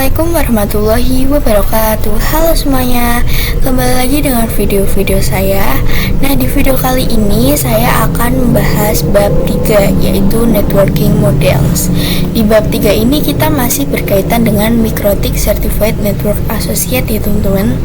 Assalamualaikum warahmatullahi wabarakatuh. Halo semuanya, kembali lagi dengan video-video saya. Nah, di video kali ini saya akan membahas bab 3, yaitu Networking Models. Di bab 3 ini kita masih berkaitan dengan Microtik Certified Network Associate ya teman-teman.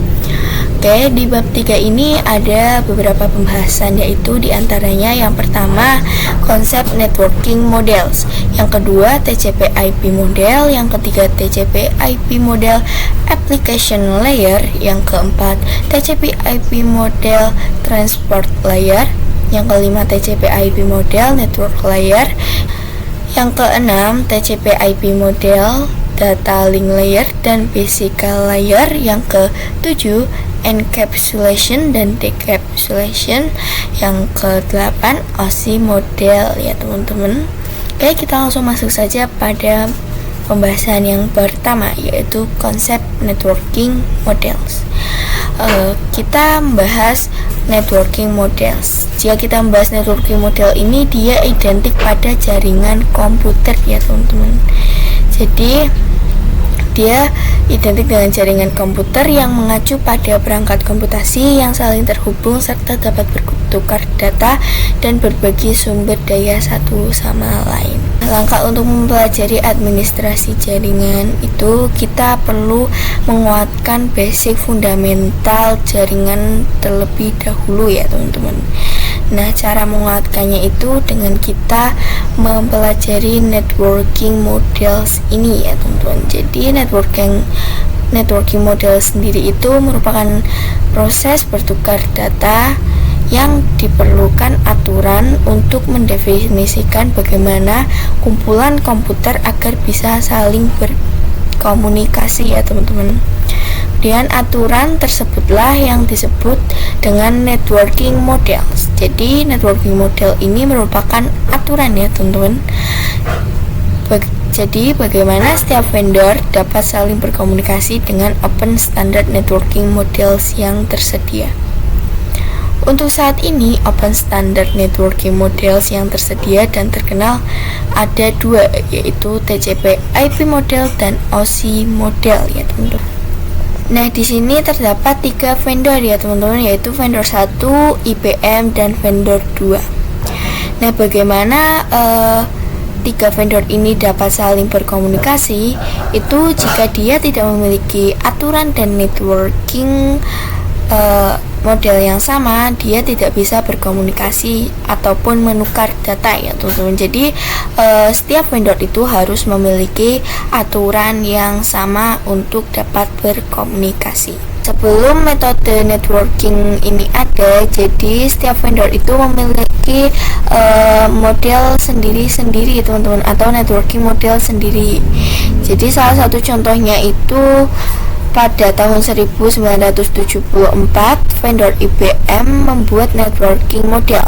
Oke, di bab 3 ini ada beberapa pembahasan, yaitu diantaranya yang pertama konsep networking models, yang kedua TCP/IP model, yang ketiga TCP/IP model application layer, yang keempat TCP/IP model transport layer, yang kelima TCP/IP model network layer, yang keenam TCP/IP model data link layer dan physical layer, yang ketujuh encapsulation dan decapsulation, yang ke-8 OSI model ya teman-teman. Oke, kita langsung masuk saja pada pembahasan yang pertama, yaitu konsep networking models. Kita membahas networking models. Jika kita membahas networking model ini, dia identik pada jaringan komputer ya teman-teman. Jadi dia identik dengan jaringan komputer yang mengacu pada perangkat komputasi yang saling terhubung serta dapat bertukar data dan berbagi sumber daya satu sama lain. Langkah untuk mempelajari administrasi jaringan itu, kita perlu menguatkan basic fundamental jaringan terlebih dahulu ya teman-teman. Nah, cara menguatkannya itu dengan kita mempelajari networking models ini ya teman-teman. Jadi networking model sendiri itu merupakan proses bertukar data yang diperlukan aturan untuk mendefinisikan bagaimana kumpulan komputer agar bisa saling berkomunikasi ya teman-teman. Kemudian aturan tersebutlah yang disebut dengan networking models. Jadi networking model ini merupakan aturan ya teman-teman. Jadi bagaimana setiap vendor dapat saling berkomunikasi dengan open standard networking models yang tersedia. Untuk saat ini, open standard networking models yang tersedia dan terkenal ada dua, yaitu TCP/IP model dan OSI model ya teman-teman. Nah, di sini terdapat 3 vendor ya teman-teman, yaitu vendor 1, IBM, dan vendor 2. Nah, bagaimana 3 vendor ini dapat saling berkomunikasi? Itu jika dia tidak memiliki aturan dan networking model yang sama, dia tidak bisa berkomunikasi ataupun menukar data ya teman-teman. Jadi setiap vendor itu harus memiliki aturan yang sama untuk dapat berkomunikasi. Sebelum metode networking ini ada, jadi setiap vendor itu memiliki model sendiri-sendiri teman-teman, atau networking model sendiri. Jadi salah satu contohnya itu pada tahun 1974, vendor IBM membuat networking model,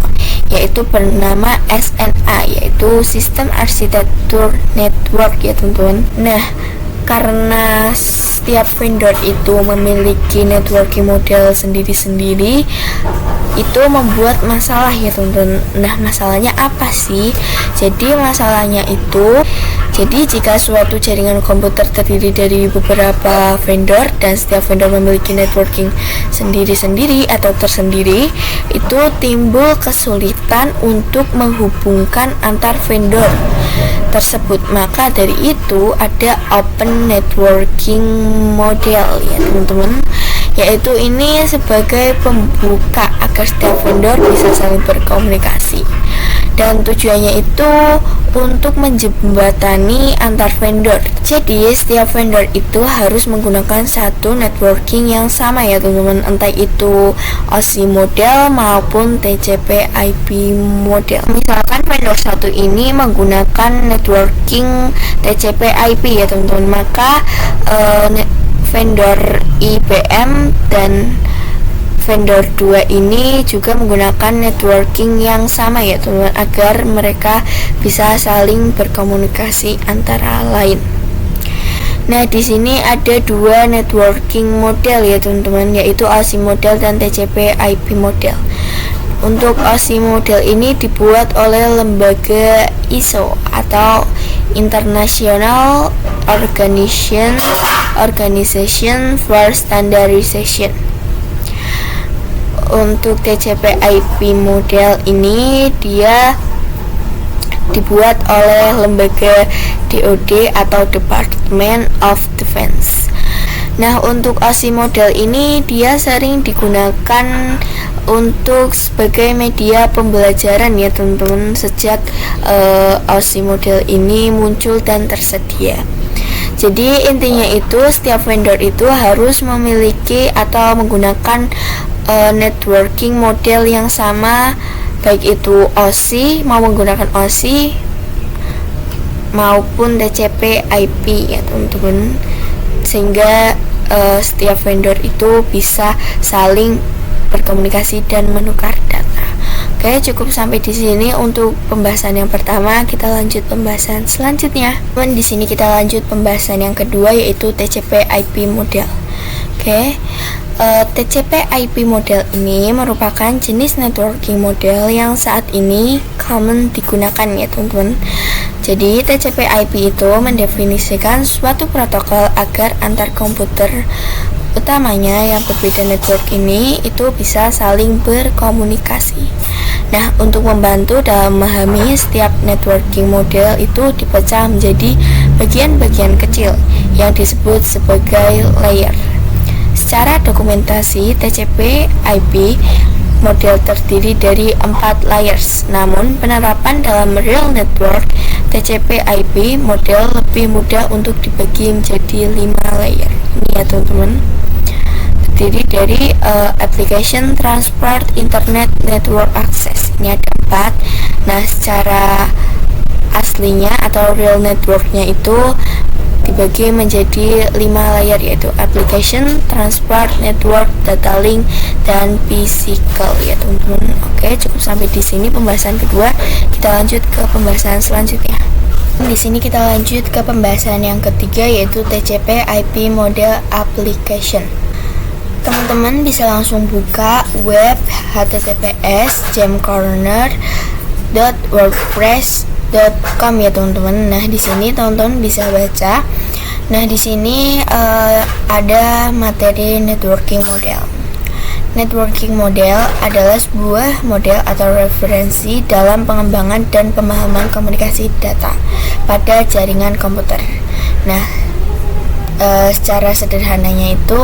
yaitu bernama SNA, yaitu System Architecture Network ya teman-teman. Nah, karena setiap vendor itu memiliki networking model sendiri-sendiri, itu membuat masalah ya teman-teman. Nah, masalahnya apa sih? Jadi masalahnya itu, jadi jika suatu jaringan komputer terdiri dari beberapa vendor dan setiap vendor memiliki networking sendiri-sendiri atau tersendiri, itu timbul kesulitan untuk menghubungkan antar vendor tersebut. Maka dari itu ada open networking model ya teman-teman, yaitu ini sebagai pembuka agar setiap vendor bisa saling berkomunikasi. Dan tujuannya itu untuk menjembatani antar vendor. Jadi setiap vendor itu harus menggunakan satu networking yang sama ya teman-teman, entah itu OSI model maupun TCP/IP model. Misalkan vendor satu ini menggunakan networking TCP/IP ya teman-teman, maka vendor IBM dan vendor 2 ini juga menggunakan networking yang sama ya teman-teman, agar mereka bisa saling berkomunikasi antara lain. Nah, di sini ada 2 networking model ya teman-teman, yaitu OSI model dan TCP/IP model. Untuk OSI model ini dibuat oleh lembaga ISO atau International Organization for Standardization. Untuk TCP/IP model ini dia dibuat oleh lembaga DoD atau Department of Defense. Nah, untuk OSI model ini dia sering digunakan untuk sebagai media pembelajaran ya teman-teman, sejak OSI model ini muncul dan tersedia. Jadi intinya itu setiap vendor itu harus memiliki atau menggunakan networking model yang sama, baik itu OSI, mau menggunakan OSI maupun TCP/IP ya teman-teman, sehingga setiap vendor itu bisa saling berkomunikasi dan menukar data. Oke, cukup sampai di sini untuk pembahasan yang pertama. Kita lanjut pembahasan selanjutnya. Dan di sini kita lanjut pembahasan yang kedua, yaitu TCP/IP model. Oke, TCP/IP model ini merupakan jenis networking model yang saat ini common digunakan ya teman-teman. Jadi TCP/IP itu mendefinisikan suatu protokol agar antar komputer utamanya yang berbeda network ini itu bisa saling berkomunikasi. Nah, untuk membantu dalam memahami setiap networking model itu dipecah menjadi bagian-bagian kecil yang disebut sebagai layer. Secara dokumentasi, TCP/IP model terdiri dari 4 layers. Namun, penerapan dalam real network TCP/IP model lebih mudah untuk dibagi menjadi 5 layer. Ini ya teman-teman. Terdiri dari Application Transport Internet Network Access. Ini ada 4. Nah, secara aslinya atau real networknya itu dibagi menjadi 5 layer, yaitu Application, Transport, Network, Data Link, dan Physical ya teman-teman. Oke, cukup sampai di sini pembahasan kedua. Kita lanjut ke pembahasan selanjutnya. Di sini kita lanjut ke pembahasan yang ketiga, yaitu TCP/IP model application. Teman-teman bisa langsung buka web https://jamcorner.wordpress.com ya teman-teman. Nah, di sini teman-teman bisa baca. Nah, di sini ada materi networking model. Networking model adalah sebuah model atau referensi dalam pengembangan dan pemahaman komunikasi data pada jaringan komputer. Nah, secara sederhananya itu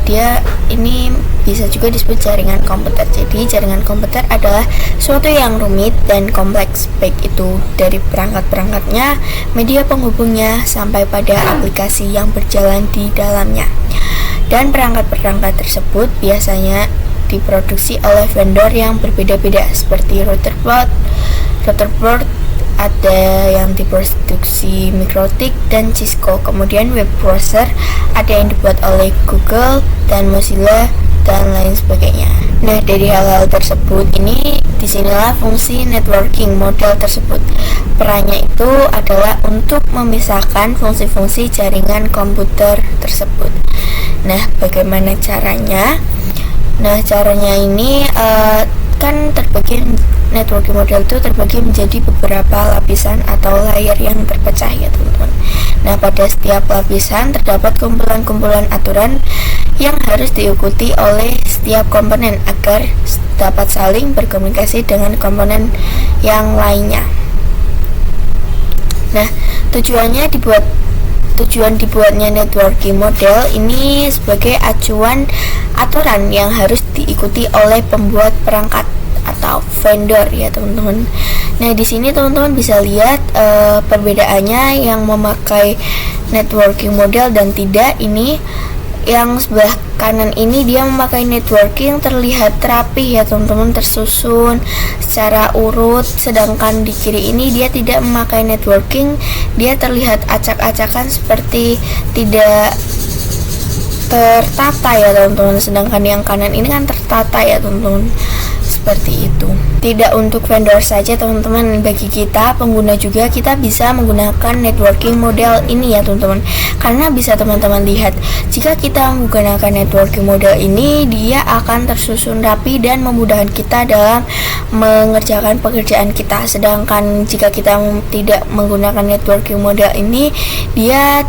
dia ini bisa juga disebut jaringan komputer. Jadi jaringan komputer adalah suatu yang rumit dan kompleks, baik itu dari perangkat-perangkatnya, media penghubungnya, sampai pada aplikasi yang berjalan di dalamnya. Dan perangkat-perangkat tersebut biasanya diproduksi oleh vendor yang berbeda-beda, seperti router board ada yang diproduksi MikroTik dan Cisco. Kemudian web browser ada yang dibuat oleh Google dan Mozilla dan lain sebagainya. Nah, dari hal-hal tersebut ini disinilah fungsi networking model tersebut. Perannya itu adalah untuk memisahkan fungsi-fungsi jaringan komputer tersebut. Nah, bagaimana caranya? Nah, caranya ini kan terbagi, networking model itu terbagi menjadi beberapa lapisan atau layer yang terpecah ya teman-teman. Nah, pada setiap lapisan terdapat kumpulan-kumpulan aturan yang harus diikuti oleh setiap komponen agar dapat saling berkomunikasi dengan komponen yang lainnya. Nah, tujuan dibuatnya networking model ini sebagai acuan aturan yang harus diikuti oleh pembuat perangkat atau vendor ya teman-teman. Nah, di sini teman-teman bisa lihat perbedaannya yang memakai networking model dan tidak. Ini yang sebelah kanan ini dia memakai networking terlihat rapi ya teman-teman, tersusun secara urut, sedangkan di kiri ini dia tidak memakai networking, dia terlihat acak-acakan seperti tidak tertata ya teman-teman, sedangkan yang kanan ini kan tertata ya teman-teman, seperti itu. Tidak untuk vendor saja teman-teman, bagi kita pengguna juga kita bisa menggunakan networking model ini ya teman-teman. Karena bisa teman-teman lihat, jika kita menggunakan networking model ini, dia akan tersusun rapi dan memudahkan kita dalam mengerjakan pekerjaan kita. Sedangkan jika kita tidak menggunakan networking model ini, dia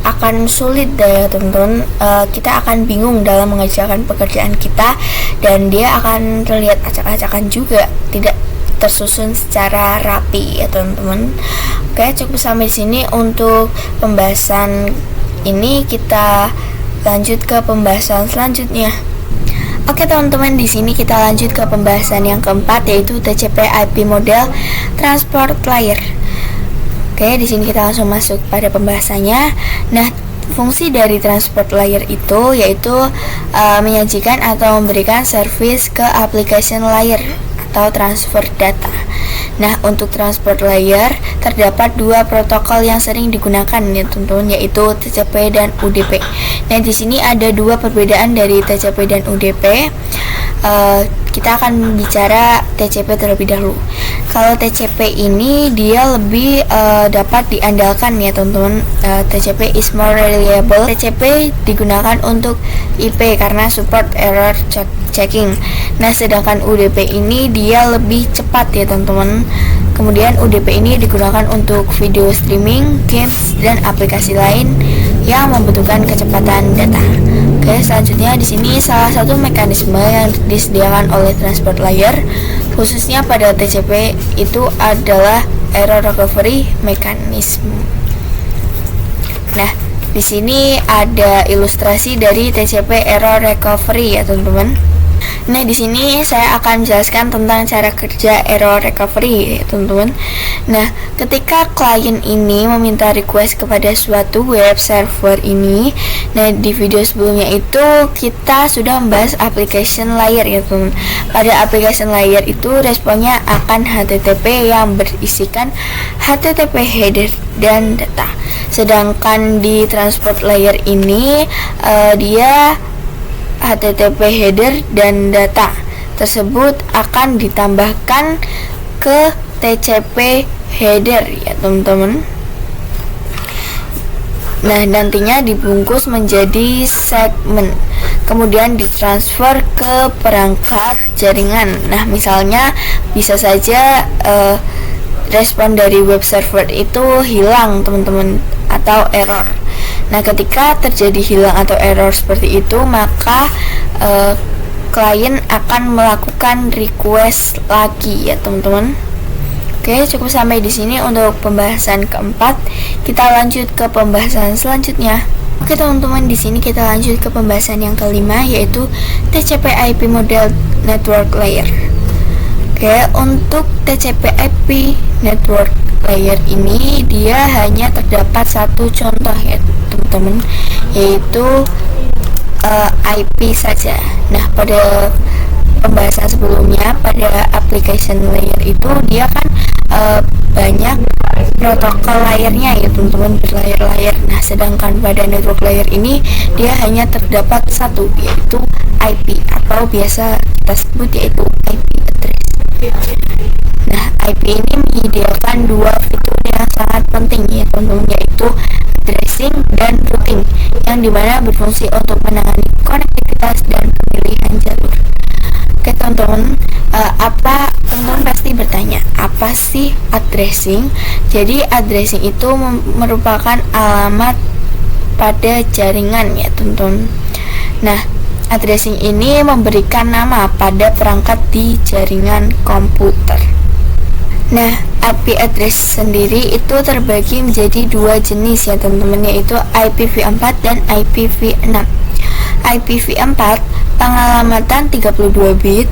akan sulit ya teman-teman. Kita akan bingung dalam mengerjakan pekerjaan kita, dan dia akan terlihat acak-acakan juga, tidak tersusun secara rapi ya teman-teman. Oke, cukup sampai sini untuk pembahasan ini. Kita lanjut ke pembahasan selanjutnya. Oke teman-teman, di sini kita lanjut ke pembahasan yang keempat, yaitu TCP/IP model transport layer. Oke, di sini kita langsung masuk pada pembahasannya. Nah, fungsi dari transport layer itu yaitu menyajikan atau memberikan service ke application layer atau transfer data. Nah, untuk transport layer terdapat dua protokol yang sering digunakan ya teman-teman, yaitu TCP dan UDP. Nah, di sini ada dua perbedaan dari TCP dan UDP. Kita akan bicara TCP terlebih dahulu. Kalau TCP ini dia lebih dapat diandalkan ya teman-teman. TCP is more reliable. TCP digunakan untuk IP karena support error checking. Nah, sedangkan UDP ini dia lebih cepat ya teman-teman. Kemudian UDP ini digunakan untuk video streaming, games, dan aplikasi lain yang membutuhkan kecepatan data. Oke, selanjutnya di sini salah satu mekanisme yang disediakan oleh transport layer khususnya pada TCP itu adalah error recovery mechanism. Nah, di sini ada ilustrasi dari TCP error recovery ya teman-teman. Nah, di sini saya akan menjelaskan tentang cara kerja error recovery, teman-teman. Nah, ketika klien ini meminta request kepada suatu web server ini, nah di video sebelumnya itu kita sudah membahas application layer ya, teman. Pada application layer itu responnya akan HTTP yang berisikan HTTP header dan data. Sedangkan di transport layer ini dia HTTP header dan data tersebut akan ditambahkan ke TCP header ya teman-teman. Nah, nantinya dibungkus menjadi segmen, kemudian ditransfer ke perangkat jaringan. Nah, misalnya bisa saja respon dari web server itu hilang teman-teman, atau error. Nah, ketika terjadi hilang atau error seperti itu, maka klien akan melakukan request lagi ya teman-teman. Oke, cukup sampai di sini untuk pembahasan keempat. Kita lanjut ke pembahasan selanjutnya. Oke teman-teman, di sini kita lanjut ke pembahasan yang kelima, yaitu TCP/IP model network layer. Oke, untuk TCP/IP network layer ini dia hanya terdapat satu contoh ya teman-teman, yaitu IP saja. Nah, pada pembahasan sebelumnya pada application layer itu dia kan banyak protokol layernya ya teman-teman, berlayer-layer. Nah, sedangkan pada network layer ini dia hanya terdapat satu, yaitu IP, atau biasa kita sebut yaitu IP address. Nah, IP ini menyediakan dua fitur yang sangat penting ya teman-teman, yaitu addressing dan routing, yang dimana berfungsi untuk menangani konektivitas dan pemilihan jalur. Oke teman-teman, teman-teman pasti bertanya, apa sih addressing? Jadi addressing itu merupakan alamat pada jaringan ya teman-teman. Nah, addressing ini memberikan nama pada perangkat di jaringan komputer. Nah, IP address sendiri itu terbagi menjadi dua jenis ya teman-teman, yaitu IPv4 dan IPv6. IPv4 pengalamatan 32 bit.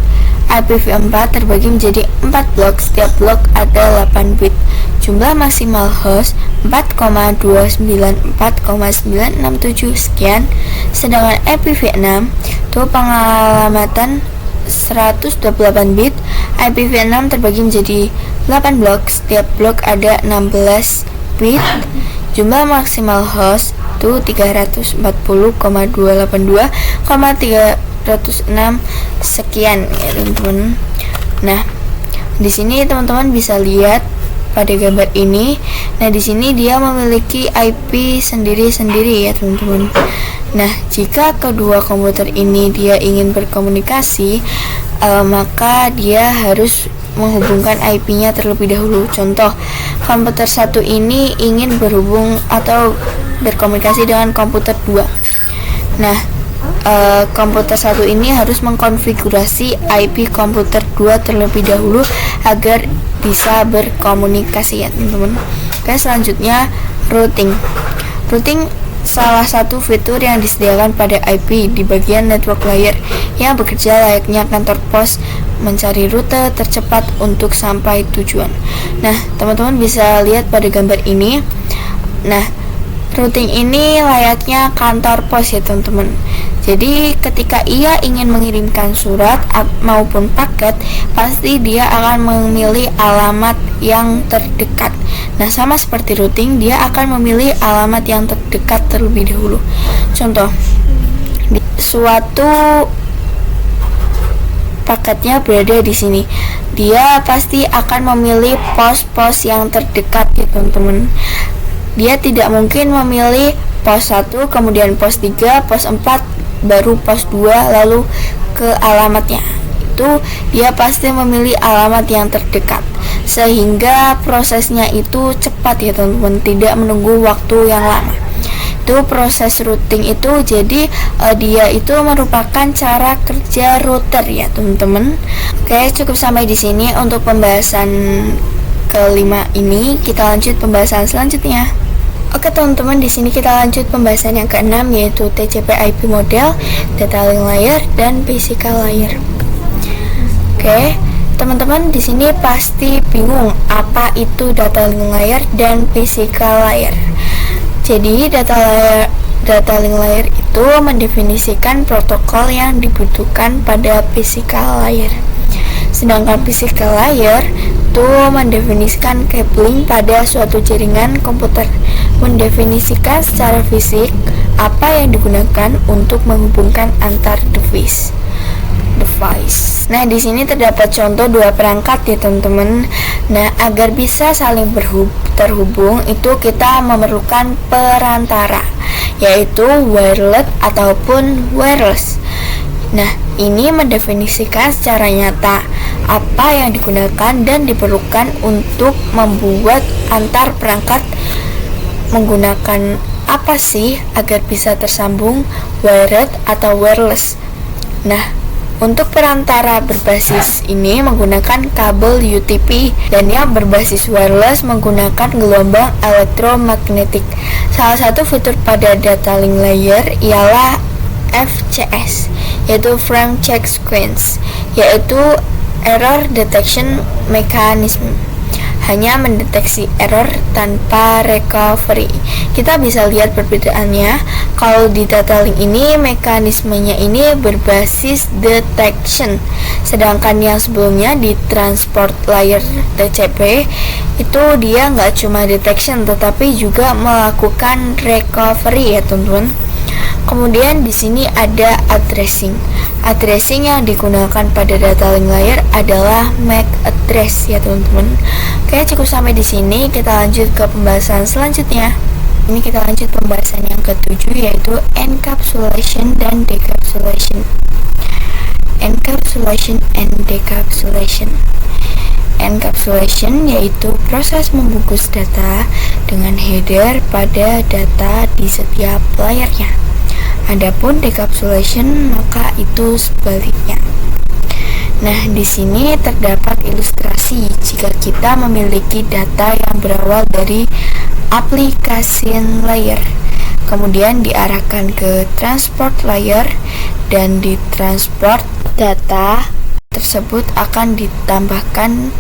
IPv4 terbagi menjadi 4 blok, setiap blok ada 8 bit. Jumlah maksimal host 4,294,967 sekian. Sedangkan IPv6 itu pengalamatan 128 bit. IPv6 terbagi menjadi 8 blok, setiap blok ada 16 bit. Jumlah maksimal host itu 340,282,3 406 sekian ya teman-teman. Nah, di sini teman-teman bisa lihat pada gambar ini. Nah, di sini dia memiliki IP sendiri-sendiri ya teman-teman. Nah, jika kedua komputer ini dia ingin berkomunikasi, maka dia harus menghubungkan IP-nya terlebih dahulu. Contoh, komputer 1 ini ingin berhubung atau berkomunikasi dengan komputer 2. Nah, komputer 1 ini harus mengkonfigurasi IP komputer 2 terlebih dahulu agar bisa berkomunikasi ya teman-teman. Oke, selanjutnya routing. Routing salah satu fitur yang disediakan pada IP di bagian network layer yang bekerja layaknya kantor pos mencari rute tercepat untuk sampai tujuan. Nah, teman-teman bisa lihat pada gambar ini. Nah, routing ini layaknya kantor pos ya teman-teman. Jadi ketika ia ingin mengirimkan surat maupun paket, pasti dia akan memilih alamat yang terdekat. Nah, sama seperti routing, dia akan memilih alamat yang terdekat terlebih dahulu. Contoh, suatu paketnya berada di sini, dia pasti akan memilih pos-pos yang terdekat ya teman-teman. Dia tidak mungkin memilih pos 1, kemudian pos 3, pos 4, baru pos 2 lalu ke alamatnya. Itu dia pasti memilih alamat yang terdekat, sehingga prosesnya itu cepat ya teman-teman, tidak menunggu waktu yang lama. Itu proses routing itu. Jadi dia itu merupakan cara kerja router ya teman-teman. Oke, cukup sampai di sini untuk pembahasan kelima ini. Kita lanjut pembahasan selanjutnya. Oke teman-teman, di sini kita lanjut pembahasan yang keenam, yaitu TCP/IP model, data link layer, dan physical layer. Oke, teman-teman di sini pasti bingung apa itu data link layer dan physical layer. Jadi data link layer itu mendefinisikan protokol yang dibutuhkan pada physical layer. Sedangkan physical layer itu mendefinisikan cabling pada suatu jaringan komputer, mendefinisikan secara fisik apa yang digunakan untuk menghubungkan antar device. Nah, di sini terdapat contoh dua perangkat ya teman-teman. Nah, agar bisa saling terhubung itu kita memerlukan perantara, yaitu wireless ataupun wireless. Nah, ini mendefinisikan secara nyata apa yang digunakan dan diperlukan untuk membuat antar perangkat menggunakan apa sih agar bisa tersambung, wired atau wireless. Nah, untuk perantara berbasis ini menggunakan kabel UTP, dan yang berbasis wireless menggunakan gelombang elektromagnetik. Salah satu fitur pada data link layer ialah FCS, yaitu Frame Check Sequence, yaitu Error Detection Mechanism, hanya mendeteksi error tanpa recovery. Kita bisa lihat perbedaannya. Kalau di data link ini mekanismenya ini berbasis detection, sedangkan yang sebelumnya di transport layer TCP itu dia nggak cuma detection tetapi juga melakukan recovery ya teman-teman. Kemudian di sini ada addressing. Addressing yang digunakan pada data link layer adalah MAC address ya teman-teman. Oke, cukup sampai di sini. Kita lanjut ke pembahasan selanjutnya. Ini kita lanjut pembahasan yang ketujuh, yaitu encapsulation dan decapsulation. Encapsulation and decapsulation. Encapsulation yaitu proses membungkus data dengan header pada data di setiap layernya. Adapun decapsulation maka itu sebaliknya. Nah, di sini terdapat ilustrasi jika kita memiliki data yang berawal dari application layer, kemudian diarahkan ke transport layer, dan di transport data tersebut akan ditambahkan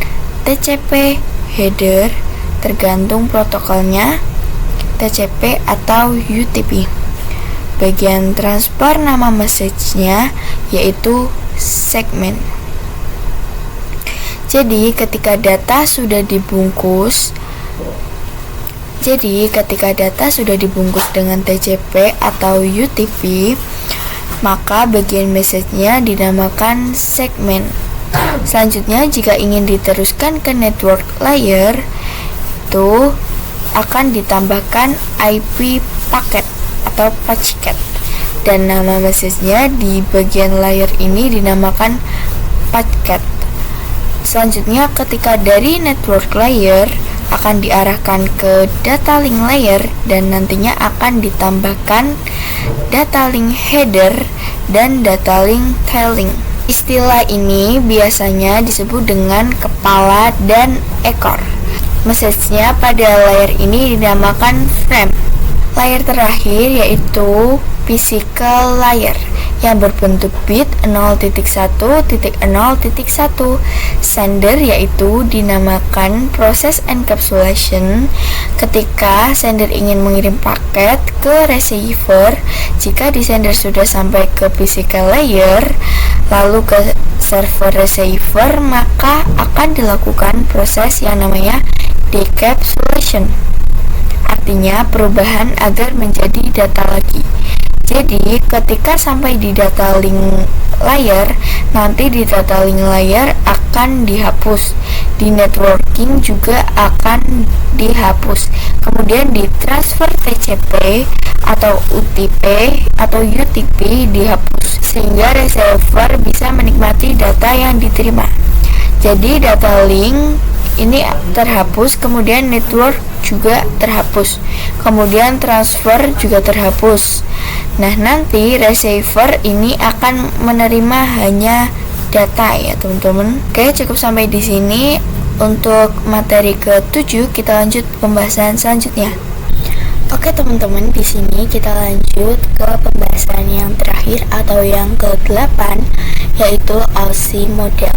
TCP header tergantung protokolnya, TCP atau UTP. Bagian transfer nama message-nya yaitu segmen. Jadi ketika data sudah dibungkus dengan TCP atau UTP, maka bagian message-nya dinamakan segmen. Selanjutnya, jika ingin diteruskan ke network layer, itu akan ditambahkan IP packet atau packet, dan nama message-nya di bagian layer ini dinamakan packet. Selanjutnya, ketika dari network layer akan diarahkan ke data link layer, dan nantinya akan ditambahkan data link header dan data link tail link. Istilah ini biasanya disebut dengan kepala dan ekor. Message-nya pada layer ini dinamakan frame. Layer terakhir yaitu physical layer yang berbentuk bit 0.1.0.1. Sender yaitu dinamakan proses encapsulation ketika sender ingin mengirim paket ke receiver. Jika di sender sudah sampai ke physical layer lalu ke server receiver, maka akan dilakukan proses yang namanya decapsulation, artinya perubahan agar menjadi data lagi. Jadi ketika sampai di data link layer, nanti di data link layer akan dihapus, di networking juga akan dihapus, kemudian di transfer TCP atau UTP atau UTP dihapus, sehingga receiver bisa menikmati data yang diterima. Jadi data link ini terhapus, kemudian network juga terhapus, kemudian transfer juga terhapus. Nah, nanti receiver ini akan menerima hanya data ya, teman-teman. Oke, cukup sampai di sini. Untuk materi ke-7 kita lanjut pembahasan selanjutnya. Oke, teman-teman, di sini kita lanjut ke pembahasan yang terakhir atau yang ke-8, yaitu OSI model.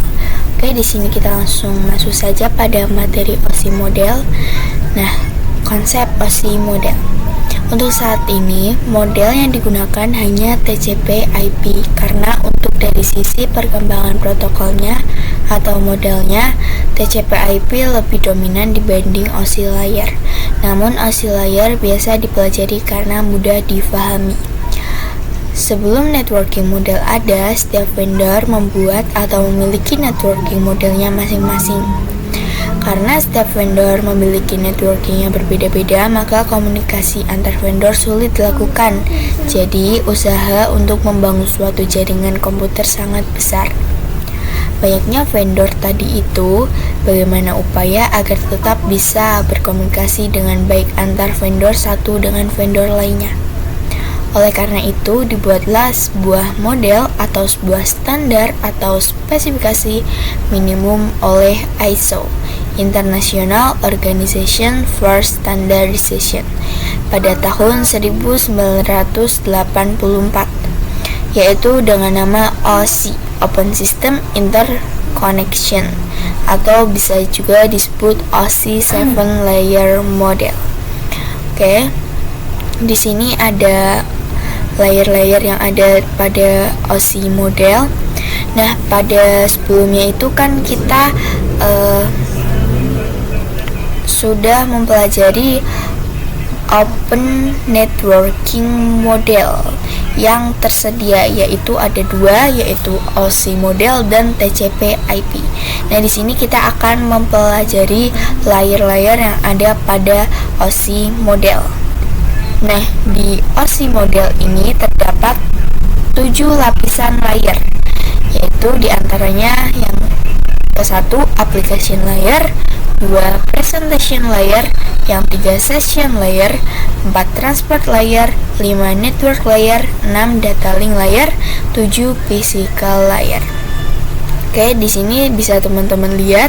Oke, di sini kita langsung masuk saja pada materi OSI model. Nah, konsep OSI model. Untuk saat ini, model yang digunakan hanya TCP/IP karena untuk dari sisi perkembangan protokolnya atau modelnya, TCP/IP lebih dominan dibanding OSI layer. Namun OSI layer biasa dipelajari karena mudah difahami. Sebelum networking model ada, setiap vendor membuat atau memiliki networking modelnya masing-masing. Karena setiap vendor memiliki networking yang berbeda-beda, maka komunikasi antar vendor sulit dilakukan. Jadi, usaha untuk membangun suatu jaringan komputer sangat besar. Banyaknya vendor tadi itu, bagaimana upaya agar tetap bisa berkomunikasi dengan baik antar vendor satu dengan vendor lainnya. Oleh karena itu, dibuatlah sebuah model atau sebuah standar atau spesifikasi minimum oleh ISO, International Organization for Standardization, pada tahun 1984, yaitu dengan nama OSI, Open System Interconnection, atau bisa juga disebut OSI 7 Layer Model. Oke, di sini ada layer-layer yang ada pada OSI model. Nah, pada sebelumnya itu kan kita sudah mempelajari open networking model yang tersedia, yaitu ada dua, yaitu OSI model dan TCP/IP. Nah, di sini kita akan mempelajari layer-layer yang ada pada OSI model. Nah, di OSI model ini terdapat 7 lapisan layer, yaitu diantaranya yang ke-1 application layer, 2 presentation layer, yang 3 session layer, 4 transport layer, 5 network layer, 6 data link layer, 7 physical layer. Oke, di sini bisa teman-teman lihat.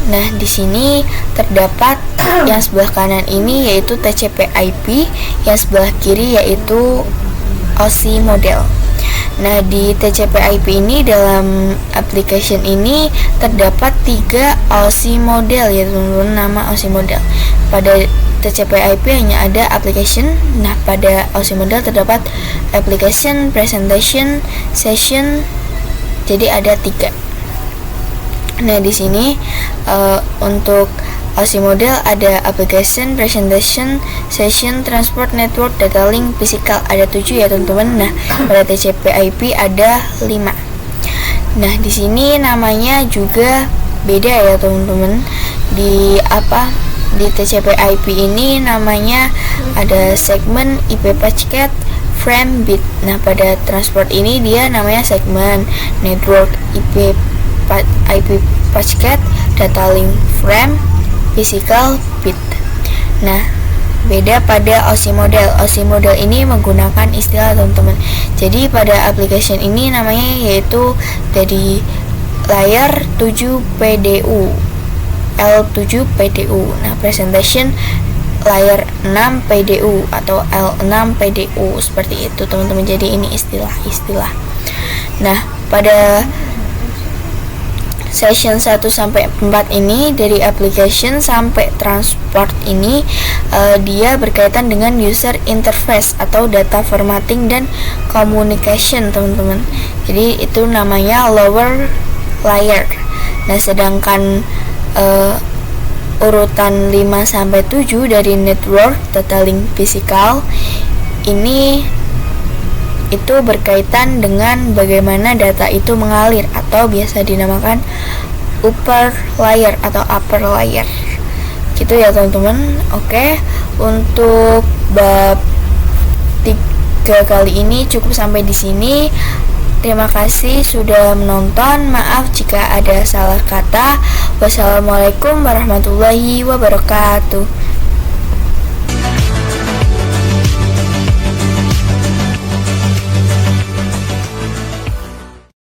Nah, di sini terdapat yang sebelah kanan ini yaitu TCP/IP, yang sebelah kiri yaitu OSI model. Nah, di TCP/IP ini dalam application ini terdapat 3 OSI model, ya teman-teman, nama OSI model. Pada TCP/IP hanya ada application. Nah, pada OSI model terdapat application, presentation, session. Jadi ada 3. Nah, di sini untuk OSI model ada application, presentation, session, transport, network, data link, physical. Ada 7 ya teman-teman. Nah, pada TCP/IP ada 5. Nah, di sini namanya juga beda ya teman-teman. Di TCP/IP ini namanya ada segmen, IP packet, frame, bit. Nah, pada transport ini dia namanya segmen, network, IP packet, data link, frame, physical, bit. Nah, beda pada OSI model. OSI model ini menggunakan istilah teman-teman. Jadi pada application ini namanya yaitu dari layer 7 PDU, L7 PDU. Nah, presentation layer 6 PDU atau L6 PDU, seperti itu teman-teman. Jadi ini istilah-istilah. Nah, pada session 1 sampai 4 ini dari application sampai transport ini dia berkaitan dengan user interface atau data formatting dan communication teman-teman. Jadi itu namanya lower layer. Nah, sedangkan urutan 5 sampai 7 dari network, data link, physical ini itu berkaitan dengan bagaimana data itu mengalir atau biasa dinamakan upper layer atau upper layer. Gitu ya teman-teman. Oke, untuk bab 3 kali ini cukup sampai di sini. Terima kasih sudah menonton. Maaf jika ada salah kata. Wassalamualaikum warahmatullahi wabarakatuh.